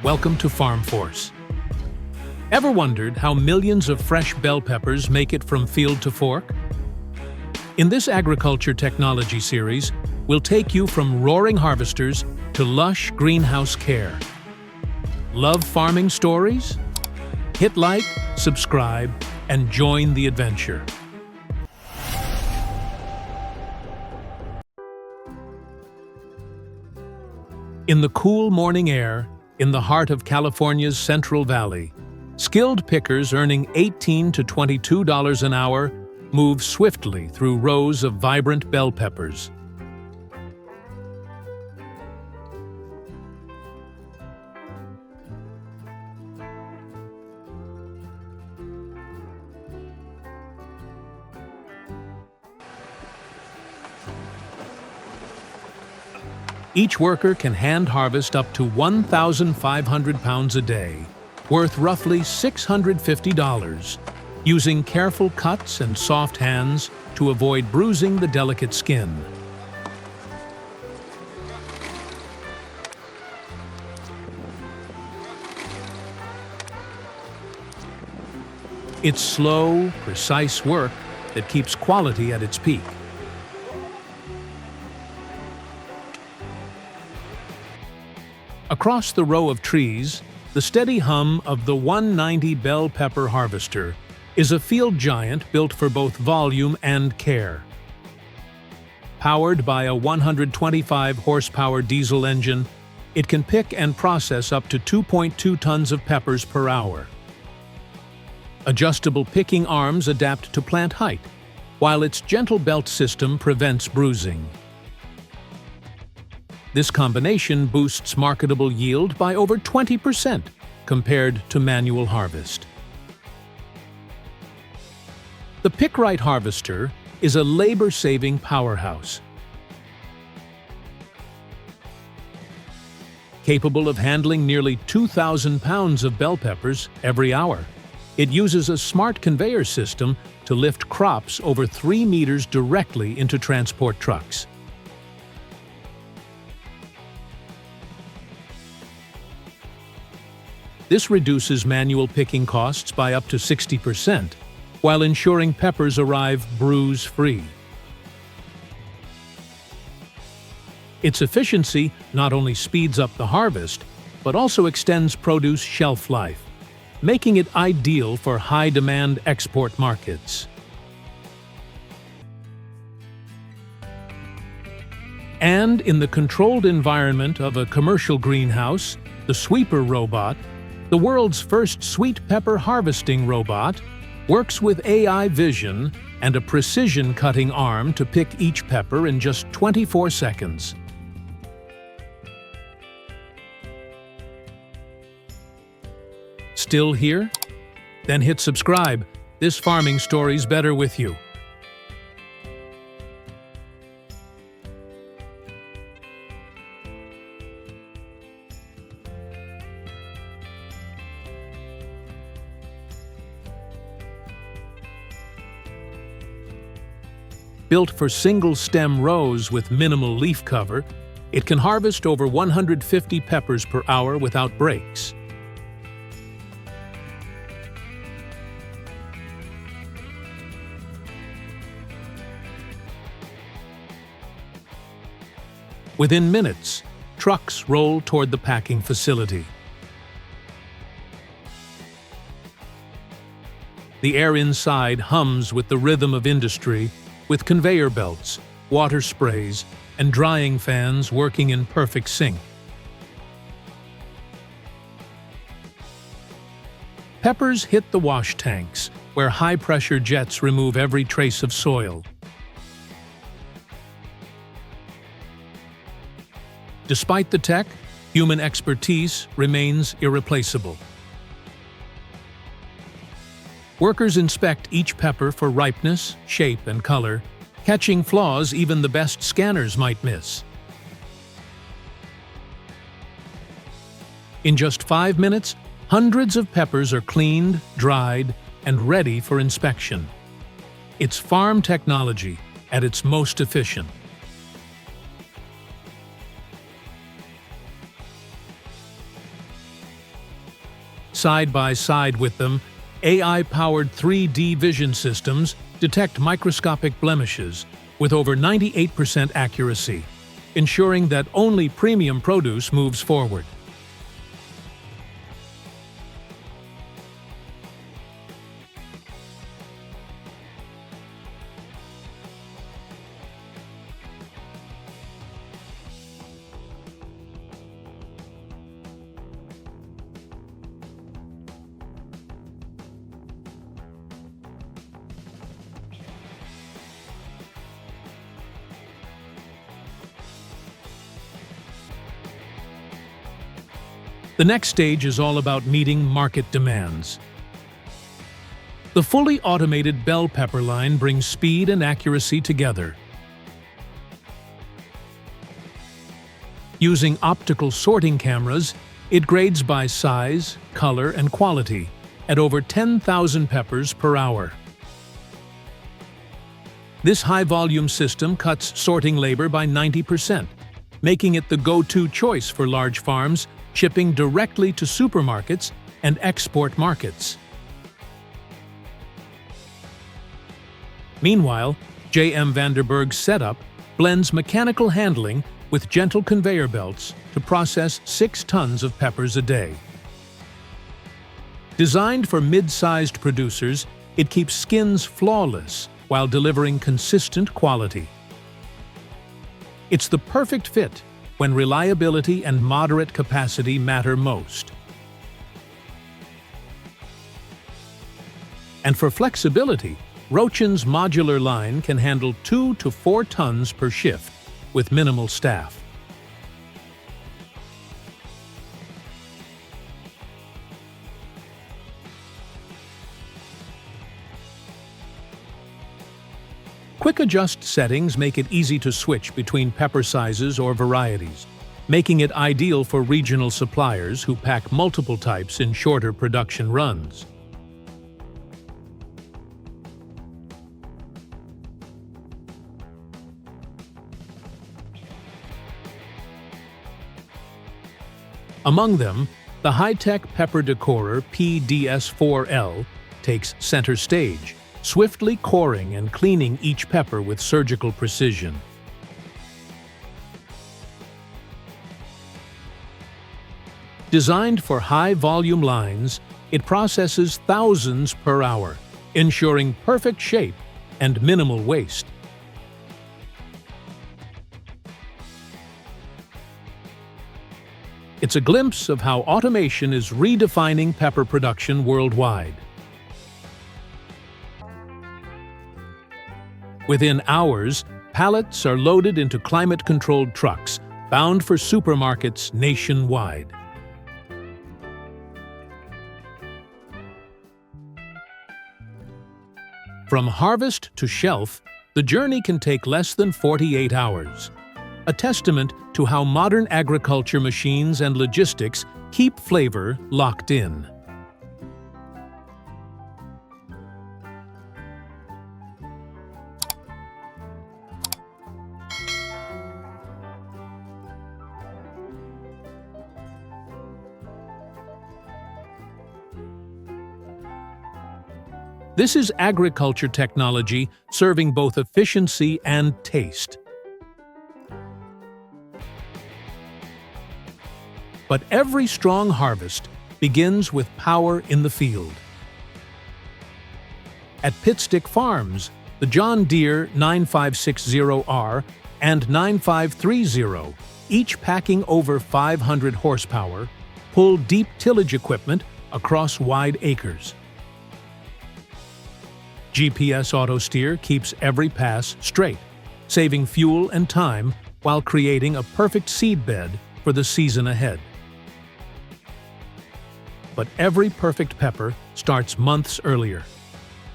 Welcome to FarmForce. Ever wondered how millions of fresh bell peppers make it from field to fork? In this agriculture technology series, we'll take you from roaring harvesters to lush greenhouse care. Love farming stories? Hit like, subscribe, and join the adventure. In the cool morning air, in the heart of California's Central Valley, skilled pickers earning $18 to $22 an hour move swiftly through rows of vibrant bell peppers. Each worker can hand harvest up to 1,500 pounds a day, worth roughly $650, using careful cuts and soft hands to avoid bruising the delicate skin. It's slow, precise work that keeps quality at its peak. Across the row of trees, the steady hum of the 190 bell pepper harvester is a field giant built for both volume and care. Powered by a 125 horsepower diesel engine, it can pick and process up to 2.2 tons of peppers per hour. Adjustable picking arms adapt to plant height, while its gentle belt system prevents bruising. This combination boosts marketable yield by over 20% compared to manual harvest. The Pick-Right harvester is a labor-saving powerhouse. Capable of handling nearly 2,000 pounds of bell peppers every hour, it uses a smart conveyor system to lift crops over 3 meters directly into transport trucks. This reduces manual picking costs by up to 60%, while ensuring peppers arrive bruise-free. Its efficiency not only speeds up the harvest, but also extends produce shelf life, making it ideal for high-demand export markets. And in the controlled environment of a commercial greenhouse, the sweeper robot, the world's first sweet pepper harvesting robot, works with AI vision and a precision cutting arm to pick each pepper in just 24 seconds. Still here? Then hit subscribe. This farming story's better with you. Built for single-stem rows with minimal leaf cover, it can harvest over 150 peppers per hour without breaks. Within minutes, trucks roll toward the packing facility. The air inside hums with the rhythm of industry, with conveyor belts, water sprays, and drying fans working in perfect sync. Peppers hit the wash tanks, where high-pressure jets remove every trace of soil. Despite the tech, human expertise remains irreplaceable. Workers inspect each pepper for ripeness, shape, and color, catching flaws even the best scanners might miss. In just 5 minutes, hundreds of peppers are cleaned, dried, and ready for inspection. It's farm technology at its most efficient. Side by side with them, AI-powered 3D vision systems detect microscopic blemishes with over 98% accuracy, ensuring that only premium produce moves forward. The next stage is all about meeting market demands. The fully automated bell pepper line brings speed and accuracy together. Using optical sorting cameras, it grades by size, color, and quality at over 10,000 peppers per hour. This high-volume system cuts sorting labor by 90%, making it the go-to choice for large farms shipping directly to supermarkets and export markets. Meanwhile, J.M. Vanderburg's setup blends mechanical handling with gentle conveyor belts to process 6 tons of peppers a day. Designed for mid-sized producers, it keeps skins flawless while delivering consistent quality. It's the perfect fit when reliability and moderate capacity matter most. And for flexibility, Rochen's modular line can handle 2 to 4 tons per shift with minimal staff. Quick adjust settings make it easy to switch between pepper sizes or varieties, making it ideal for regional suppliers who pack multiple types in shorter production runs. Among them, the high-tech pepper decorer PDS4L takes center stage, swiftly coring and cleaning each pepper with surgical precision. Designed for high-volume lines, it processes thousands per hour, ensuring perfect shape and minimal waste. It's a glimpse of how automation is redefining pepper production worldwide. Within hours, pallets are loaded into climate-controlled trucks, bound for supermarkets nationwide. From harvest to shelf, the journey can take less than 48 hours. A testament to how modern agriculture machines and logistics keep flavor locked in. This is agriculture technology serving both efficiency and taste. But every strong harvest begins with power in the field. At Pitstick Farms, the John Deere 9560R and 9530, each packing over 500 horsepower, pull deep tillage equipment across wide acres. GPS Auto Steer keeps every pass straight, saving fuel and time while creating a perfect seed bed for the season ahead. But every perfect pepper starts months earlier.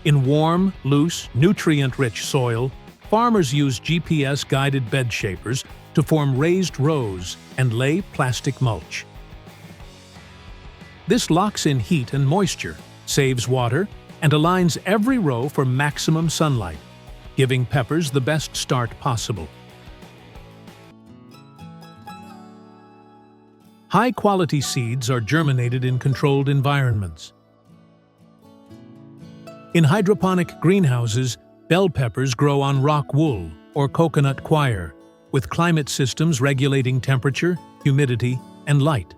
In warm, loose, nutrient-rich soil, farmers use GPS-guided bed shapers to form raised rows and lay plastic mulch. This locks in heat and moisture, saves water, and aligns every row for maximum sunlight, giving peppers the best start possible. High-quality seeds are germinated in controlled environments. In hydroponic greenhouses, bell peppers grow on rock wool or coconut coir, with climate systems regulating temperature, humidity, and light.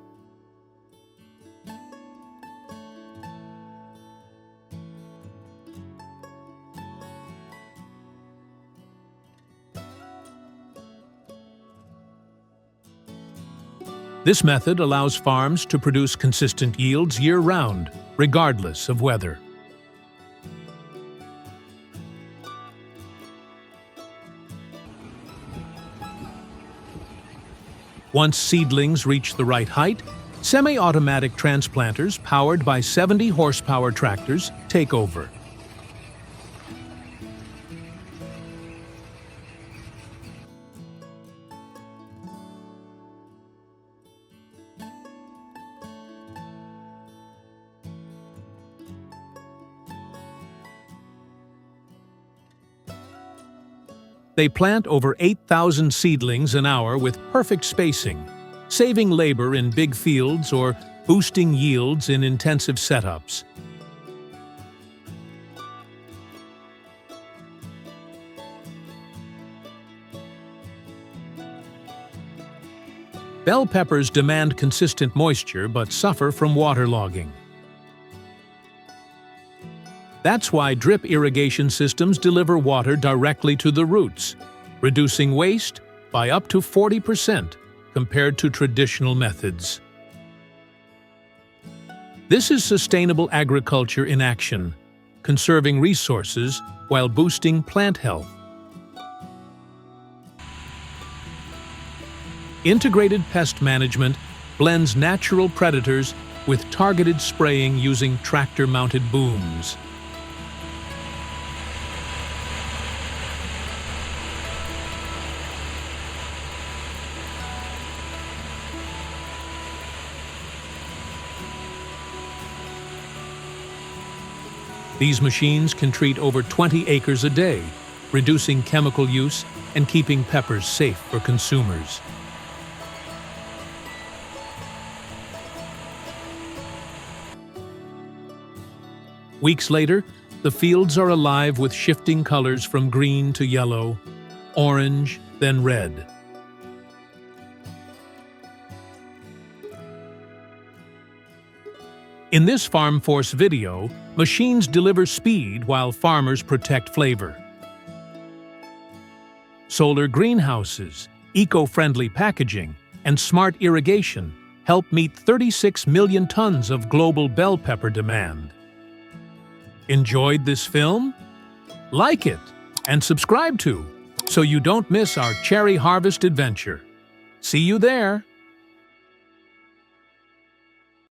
This method allows farms to produce consistent yields year-round, regardless of weather. Once seedlings reach the right height, semi-automatic transplanters powered by 70-horsepower tractors take over. They plant over 8,000 seedlings an hour with perfect spacing, saving labor in big fields or boosting yields in intensive setups. Bell peppers demand consistent moisture but suffer from waterlogging. That's why drip irrigation systems deliver water directly to the roots, reducing waste by up to 40% compared to traditional methods. This is sustainable agriculture in action, conserving resources while boosting plant health. Integrated pest management blends natural predators with targeted spraying using tractor-mounted booms. These machines can treat over 20 acres a day, reducing chemical use and keeping peppers safe for consumers. Weeks later, the fields are alive with shifting colors from green to yellow, orange, then red. In this FarmForce video, machines deliver speed while farmers protect flavor. Solar greenhouses, eco-friendly packaging, and smart irrigation help meet 36 million tons of global bell pepper demand. Enjoyed this film? Like it and subscribe to so you don't miss our cherry harvest adventure. See you there!